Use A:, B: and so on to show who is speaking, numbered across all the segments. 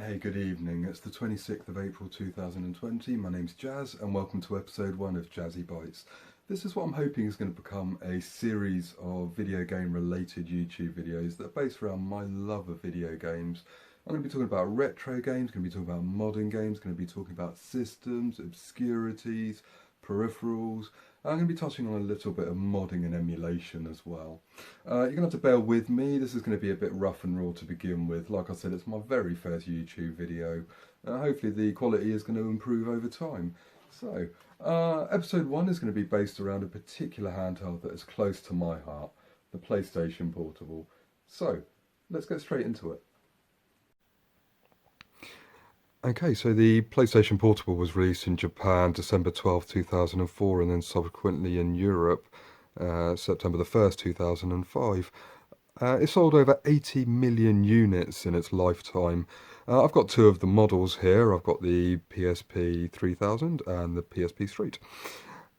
A: Hey, good evening. It's the 26th of April 2020. My name's Jazz, and welcome to episode 1 of Jazzy-Bytes. This is what I'm hoping is going to become a series of video game related YouTube videos that are based around my love of video games. I'm going to be talking about retro games, going to be talking about modern games, going to be talking about systems, obscurities, peripherals. I'm going to be touching on a little bit of modding and emulation as well. You're going to have to bear with me. This is going to be a bit rough and raw to begin with. Like I said, it's my very first YouTube video. Hopefully the quality is going to improve over time. So, episode 1 is going to be based around a particular handheld that is close to my heart, the PlayStation Portable. So, let's get straight into it. Okay, so the PlayStation Portable was released in Japan December 12th, 2004, and then subsequently in Europe September the 1st, 2005. It sold over 80 million units in its lifetime. I've got two of the models here. I've got the PSP 3000 and the PSP Street.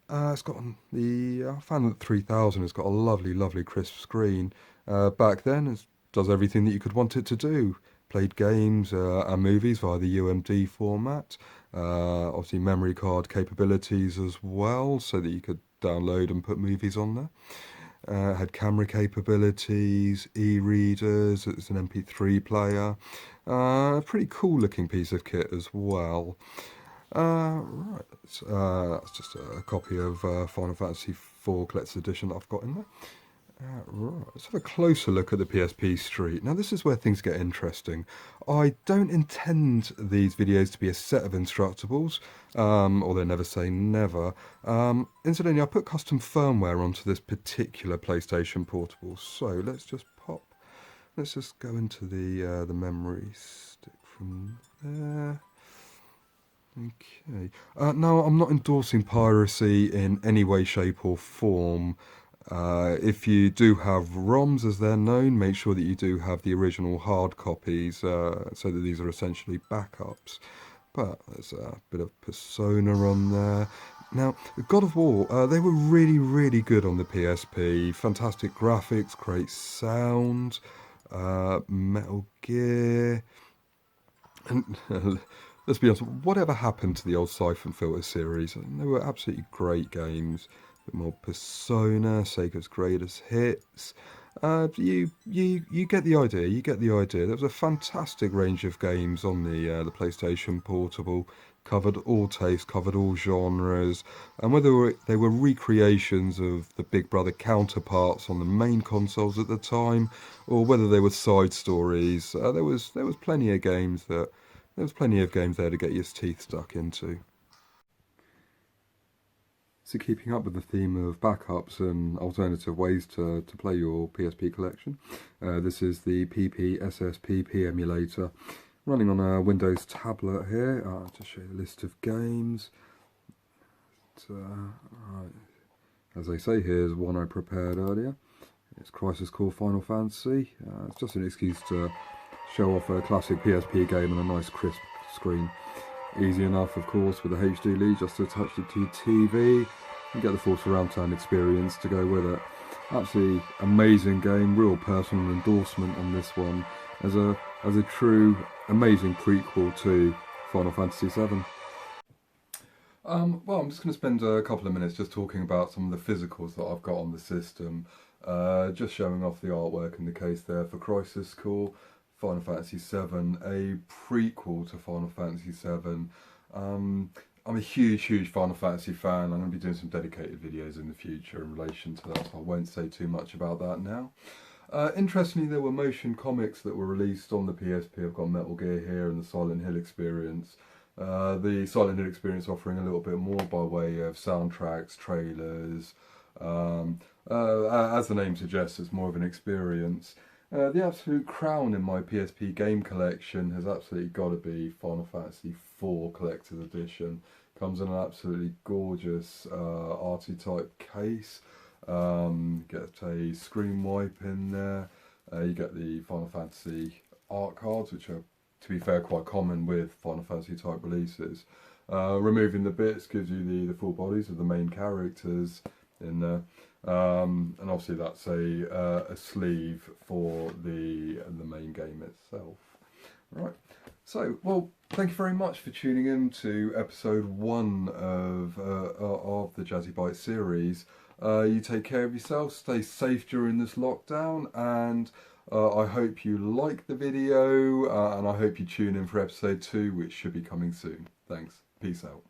A: It's got I found that 3000 has got a lovely, lovely crisp screen. Back then, it does everything that you could want it to do. Played games and movies via the UMD format. Obviously, memory card capabilities as well, so that you could download and put movies on there. Had camera capabilities, e-readers, it's an MP3 player. Pretty cool looking piece of kit as well. Right, that's just a copy of Final Fantasy IV Collector's Edition that I've got in there. Right, let's have a closer look at the PSP Street. Now this is where things get interesting. I don't intend these videos to be a set of instructables, although never say never. Incidentally, I put custom firmware onto this particular PlayStation Portable, so let's just go into the memory stick from there. Okay. No, I'm not endorsing piracy in any way, shape or form. If you do have ROMs as they're known, make sure that you do have the original hard copies so that these are essentially backups. But there's a bit of Persona on there. Now, God of War, they were really, really good on the PSP. Fantastic graphics, great sound, Metal Gear. And let's be honest, whatever happened to the old Siphon Filter series? They were absolutely great games. A bit more Persona, Sega's greatest hits. You get the idea. You get the idea. There was a fantastic range of games on the PlayStation Portable. Covered all tastes, covered all genres, and whether they were recreations of the Big Brother counterparts on the main consoles at the time, or whether they were side stories, there was plenty of games there to get your teeth stuck into. So keeping up with the theme of backups and alternative ways to play your PSP collection, this is the PPSSPP emulator running on a Windows tablet here. I'll just show you a list of games. Right. As they say, here's one I prepared earlier. It's Crisis Core Final Fantasy. It's just an excuse to show off a classic PSP game on a nice crisp screen. Easy enough, of course, with a HD lead, just to attach it to your TV and get the full surround sound experience to go with it. Absolutely amazing game, real personal endorsement on this one as a true amazing prequel to Final Fantasy VII. Well, I'm just going to spend a couple of minutes just talking about some of the physicals that I've got on the system. Just showing off the artwork in the case there for Crisis Core, Final Fantasy VII, a prequel to Final Fantasy VII. I'm a huge Final Fantasy fan. I'm going to be doing some dedicated videos in the future in relation to that, so I won't say too much about that now. Interestingly, there were motion comics that were released on the PSP. I've got Metal Gear here and the Silent Hill experience. The Silent Hill experience offering a little bit more by way of soundtracks, trailers. As the name suggests, it's more of an experience. The absolute crown in my PSP game collection has absolutely got to be Final Fantasy IV Collector's Edition. Comes in an absolutely gorgeous arty type case. Get a screen wipe in there. You get the Final Fantasy art cards, which are, to be fair, quite common with Final Fantasy type releases. Removing the bits gives you the full bodies of the main characters in there. And obviously that's a sleeve for the main game itself. Right. So, well, thank you very much for tuning in to episode 1 of the Jazzy-Bytes series. You take care of yourself, stay safe during this lockdown, and I hope you like the video, and I hope you tune in for episode 2, which should be coming soon. Thanks. Peace out.